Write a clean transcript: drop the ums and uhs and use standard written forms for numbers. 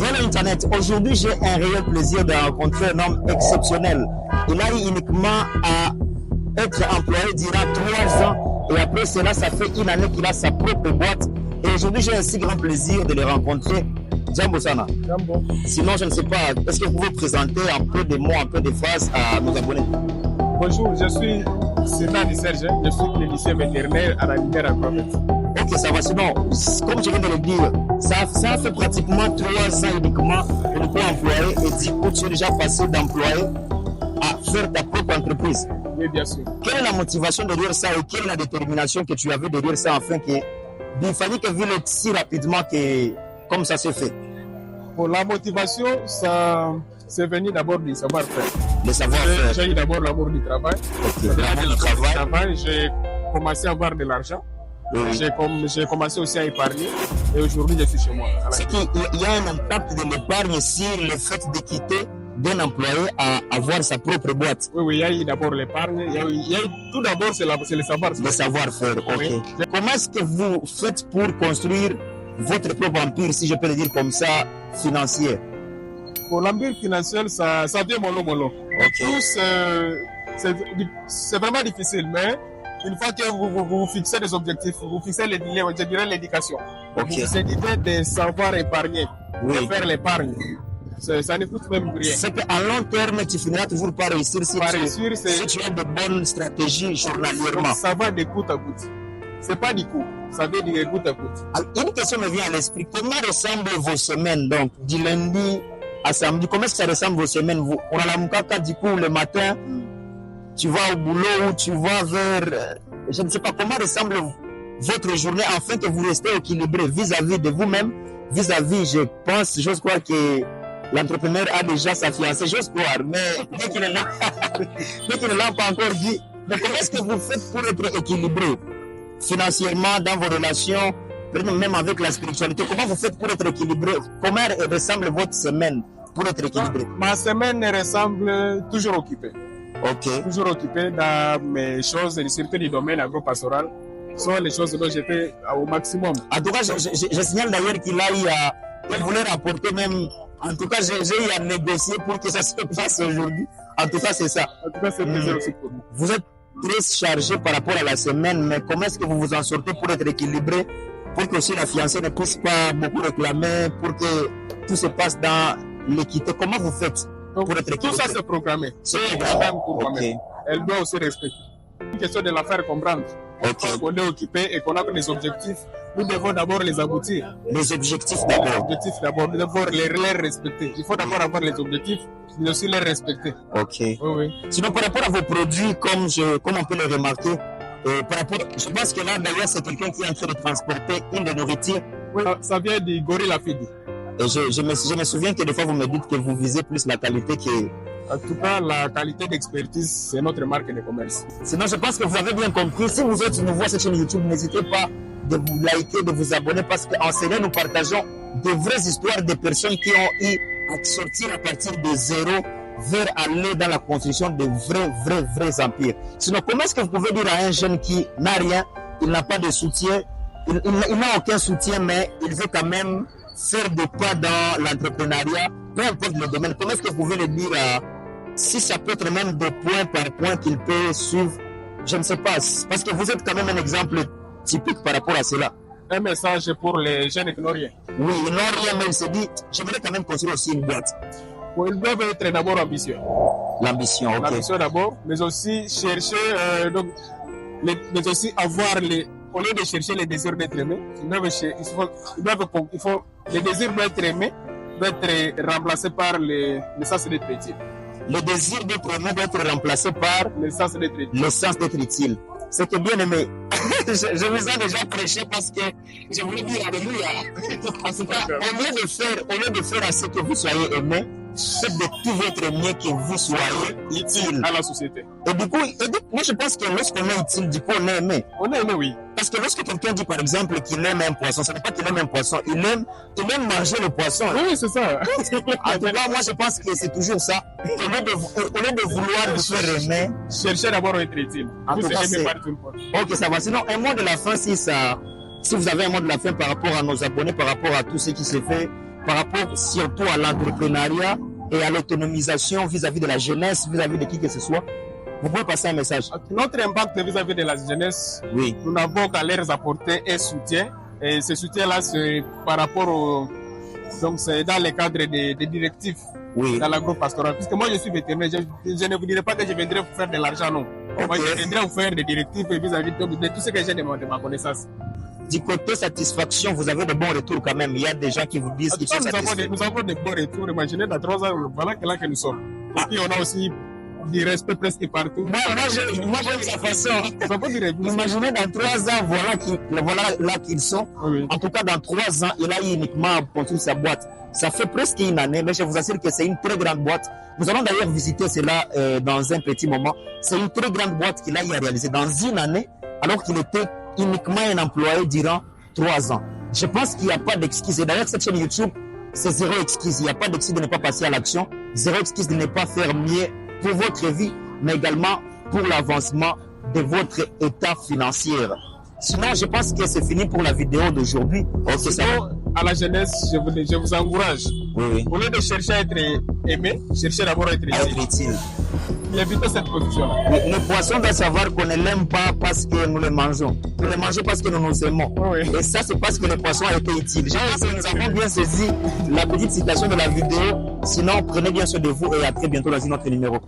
Hello Internet, aujourd'hui j'ai un réel plaisir de rencontrer un homme exceptionnel. Il a eu uniquement à être employé durant 3 ans et après cela, ça fait 1 année qu'il a sa propre boîte. Et aujourd'hui j'ai un si grand plaisir de le rencontrer. Jambo Sana. Jambo. Sinon, je ne sais pas, est-ce que vous pouvez présenter un peu de mots, un peu de phrases à nos abonnés? Bonjour, je suis Sylvain Serge, je suis clinicien vétérinaire à la Libère Agromètre. Ok, ça va. Sinon, comme je viens de le dire, ça fait pratiquement 3 ans uniquement que nous sommes employés et du coup, tu es déjà passé d'employé à faire ta propre entreprise. Oui, bien sûr. Quelle est la motivation derrière ça et quelle est la détermination que tu avais derrière ça afin que il fallait que vous le si rapidement que comme ça s'est fait? Pour la motivation, ça c'est venu d'abord du savoir-faire. Le savoir-faire. J'ai eu d'abord l'amour du travail. Okay. L'amour du travail. J'ai commencé à avoir de l'argent. Oui. J'ai commencé aussi à épargner et aujourd'hui je suis chez moi. C'est qu'il y a un impact de l'épargne sur le fait de quitter d'un employé à avoir sa propre boîte. Oui, il y a eu d'abord l'épargne. Tout d'abord, c'est le savoir-faire. Le savoir-faire, ok. Oui. Comment est-ce que vous faites pour construire votre propre empire, si je peux le dire comme ça, financier? Pour l'empire financier, ça vient mollo. Ok. C'est vraiment difficile, mais une fois que vous fixez des objectifs, vous fixez je dirais l'éducation. Ok. Vous décidez de savoir épargner, Oui. de faire l'épargne. Ça ne coûte même rien. C'est qu'à long terme, tu finiras toujours par réussir si tu as de bonnes stratégies journalièrement. Ça va de goutte à goutte. C'est pas du coup, ça vient de goutte à goutte. Alors, une question me vient à l'esprit. Comment ressemblent vos semaines, donc, du lundi à samedi? Comment est-ce que ça ressemble vos semaines? On a la moukaka, du coup, le matin, tu vas au boulot ou tu vas vers... je ne sais pas comment ressemble votre journée afin que vous restez équilibré vis-à-vis de vous-même, vis-à-vis, j'ose croire que l'entrepreneur a déjà sa fiancée, j'ose croire, mais dès qu'il ne l'a pas encore dit. Mais comment est-ce que vous faites pour être équilibré financièrement dans vos relations, même avec la spiritualité? Comment vous faites pour être équilibré? Comment ressemble votre semaine pour être équilibré? Ma semaine ressemble toujours occupée. Ok. Toujours occupé dans mes choses, surtout du domaine agro-pastoral, sont les choses dont j'étais au maximum. En tout cas, je signale d'ailleurs qu'il voulait rapporter même. En tout cas, j'ai eu à négocier pour que ça se passe aujourd'hui. En tout cas, c'est ça. En tout cas, c'est plaisir aussi pour nous. Vous êtes très chargé par rapport à la semaine, mais comment est-ce que vous vous en sortez pour être équilibré, pour que aussi la fiancée ne puisse pas beaucoup réclamer, pour que tout se passe dans l'équité? Comment vous faites donc, pour être équilibré? Tout ça, c'est programmé. C'est programmé pour moi-même. Elle doit aussi respecter. C'est une question de la faire comprendre. Okay. Quand on est occupé et qu'on a des objectifs, nous devons d'abord les aboutir. Les objectifs d'abord. Les objectifs d'abord, nous devons les respecter. Il faut d'abord avoir les objectifs, mais aussi les respecter. Ok. Oui. Sinon, par rapport à vos produits, comme on peut le remarquer, je pense que là, d'ailleurs, c'est quelqu'un qui est en train de transporter une de nourriture. Oui, ça vient du Gorilla Feed. Et je me souviens que des fois, vous me dites que vous visez plus la qualité que... En tout cas, la qualité d'expertise, c'est notre marque de commerce. Sinon, je pense que vous avez bien compris. Si vous êtes nouveau à cette chaîne YouTube, n'hésitez pas de vous liker, de vous abonner, parce qu'en cela, nous partageons de vraies histoires de personnes qui ont eu à sortir à partir de zéro vers aller dans la construction de vrais empires. Sinon, comment est-ce que vous pouvez dire à un jeune qui n'a rien, il n'a pas de soutien, il n'a aucun soutien, mais il veut quand même faire des pas dans l'entrepreneuriat, peu importe le domaine, comment est-ce que vous pouvez le dire si ça peut être même de point par point qu'il peut suivre? Je ne sais pas, parce que vous êtes quand même un exemple typique par rapport à cela. Un message pour les jeunes qui n'ont rien. Oui, ils n'ont rien, mais il se dit, j'aimerais quand même construire aussi une boîte. Bon, ils doivent être d'abord ambitieux. L'ambition, ok. L'ambition d'abord, mais aussi chercher, mais aussi avoir au lieu de chercher les désirs d'être aimé, les désirs d'être aimé doivent être remplacés par le sens d'être utile. Le désir d'être aimé doit être remplacé par le sens d'être utile. Le sens d'être utile. C'est que bien aimé. je vous ai déjà prêché parce que je voulais dire alléluia. En tout cas, au lieu de faire à ce que vous soyez aimé, faites de tout votre mieux que vous soyez utile à la société. Et du coup, moi je pense que lorsqu'on est utile, du coup on est aimé. On est aimé, oui. Parce que lorsque quelqu'un dit par exemple qu'il aime un poisson, ce n'est pas qu'il aime un poisson, il aime manger le poisson. Oui, c'est ça. En tout cas, moi je pense que c'est toujours ça. Au lieu de vouloir vous faire aimer, cherchez d'abord à être utile. En tout cas, ok, ça va. Sinon, un mot de la fin, si vous avez un mot de la fin par rapport à nos abonnés, par rapport à tout ce qui se fait, par rapport surtout à l'entrepreneuriat et à l'autonomisation vis-à-vis de la jeunesse, vis-à-vis de qui que ce soit. Vous pouvez passer un message. Notre impact vis-à-vis de la jeunesse, Oui. nous n'avons qu'à leur apporter un soutien. Et ce soutien-là, c'est par rapport au... Donc, c'est dans le cadre des directives Oui. dans l'agro-pastoral. Puisque moi, je suis vétérinaire, je ne vous dirai pas que je viendrai vous faire de l'argent, non. Okay. Moi, je viendrai vous faire des directives vis-à-vis de tout ce que j'ai de ma connaissance. Du côté satisfaction, vous avez de bons retours quand même. Il y a des gens qui vous disent qu'ils sont satisfaits. Nous avons des bons retours. Imaginez, dans 3 ans, voilà là que nous sommes. Et puis, on a aussi du respect presque partout. Moi, j'aime sa façon. Imaginez dans 3 ans, voilà là qu'ils sont. Oui. En tout cas, dans 3 ans, il a uniquement construit sa boîte. Ça fait presque une année, mais je vous assure que c'est une très grande boîte. Nous allons d'ailleurs visiter cela dans un petit moment. C'est une très grande boîte qu'il a réalisée dans une année, alors qu'il était uniquement un employé durant 3 ans. Je pense qu'il n'y a pas d'excuse. Et d'ailleurs, cette chaîne YouTube, c'est zéro excuse. Il n'y a pas d'excuse de ne pas passer à l'action, zéro excuse de ne pas faire mieux pour votre vie, mais également pour l'avancement de votre état financier. Sinon, je pense que c'est fini pour la vidéo d'aujourd'hui. Sinon, à la jeunesse, je vous encourage. Oui. Au lieu de chercher à être aimé, cherchez d'abord à être utile. Évitez cette position-là. Le poisson doit savoir qu'on ne l'aime pas parce que nous le mangeons. Nous le mangeons parce que nous nous aimons. Oui. Et ça, c'est parce que le poisson a été utile. Je pense que nous avons bien saisi la petite citation de la vidéo. Sinon, prenez bien soin de vous et à très bientôt dans un autre numéro.